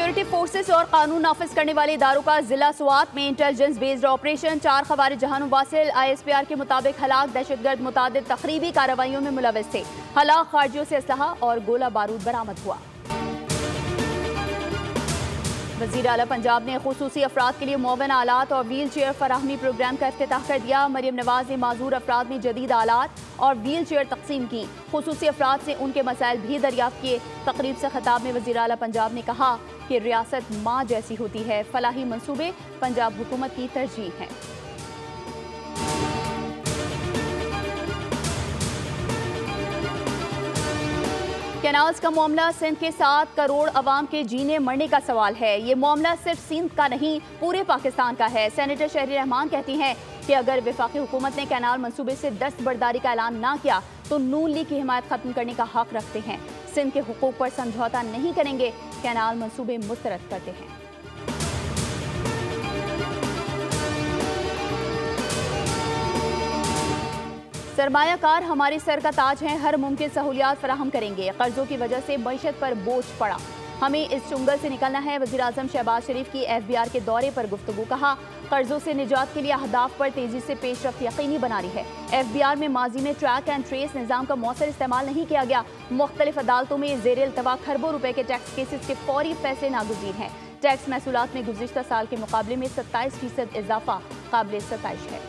Security forces और कानून नाफिज करने वाले इदारों का जिला स्वात में इंटेलिजेंस बेस्ड ऑपरेशन। 4 खवारिज जहानुम वासिल ISPR के मुताबिक हलाक दहशतगर्द मुतादिद तखरीबी कार्रवाइयों में मुलविस थे। हलाक खारजियों से असलहा और गोला बारूद बरामद हुआ। वज़ीर आला पंजाब ने खुसूसी अफराद के लिए मुअव्वन आलात और व्हील चेयर फराहमी प्रोग्राम का इफ्तिताह कर दिया। मरियम नवाज ने माजूर अफराद में जदीद आलात और व्हील चेयर तकसीम की। खुसूसी अफराद से उनके मसाइल भी दरियाफ्त किए। तकरीब से खिताब में वज़ीर आला पंजाब ने कहा कि रियासत माँ जैसी होती है। फलाही मंसूबे पंजाब हुकूमत की तरजीह हैं। कैनाल्स का मामला सिंध के 7 करोड़ अवाम के जीने मरने का सवाल है। ये मामला सिर्फ सिंध का नहीं, पूरे पाकिस्तान का है। सेनेटर शहरी रहमान कहती हैं कि अगर वफाकी हुकूमत ने कैनाल मंसूबे से दस्तबरदारी का ऐलान ना किया तो नून लीग की हिमायत खत्म करने का हक रखते हैं। सिंध के हुकूक पर समझौता नहीं करेंगे। कैनाल मंसूबे मुस्तरद करते हैं। सरमायाकार हमारी सर का ताज हैं, हर मुमकिन सहूलियात फराहम करेंगे। कर्जों की वजह से मईशत पर बोझ पड़ा, हमें इस चुंगल से निकलना है। वज़ीर आज़म शहबाज शरीफ की FBR के दौरे पर गुफ्तगू। कहा कर्जों से निजात के लिए अहदाफ पर तेजी से पेशरफ्त यकीनी बना रही है। FBR में माजी में ट्रैक एंड ट्रेस निज़ाम का मौसर इस्तेमाल नहीं किया गया। मुख्तलिफ अदालतों में ज़ेर इल्तवा खरबों रुपए के टैक्स केसेस के फौरी फैसले नागुज़ीर हैं। टैक्स महसूलात में गुज़िश्ता साल के मुकाबले में 27% इजाफा काबिल सताइश है।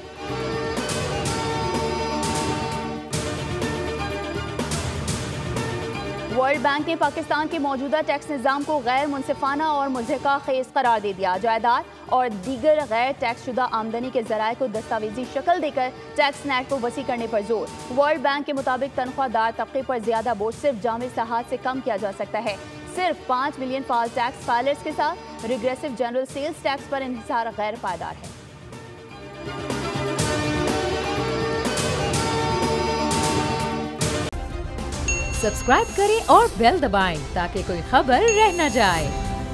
वर्ल्ड बैंक ने पाकिस्तान के मौजूदा टैक्स निज़ाम को गैर मुनसिफाना और मुज़हिका खेज करार दे दिया। जायदाद और दीगर गैर टैक्स शुदा आमदनी के ज़राए को दस्तावेजी शक्ल देकर टैक्स नेट को वसी करने पर जोर। वर्ल्ड बैंक के मुताबिक तनख्वाहदार तबके पर ज्यादा बोझ सिर्फ जामे सहात से कम किया जा सकता है। सिर्फ 5 मिलियन फाल टैक्स फाइलर्स के साथ रिग्रेसिव जनरल सेल्स टैक्स पर इन्हिसार गैर पायदार है। सब्सक्राइब करें और बेल दबाएं ताकि कोई खबर रह न जाए।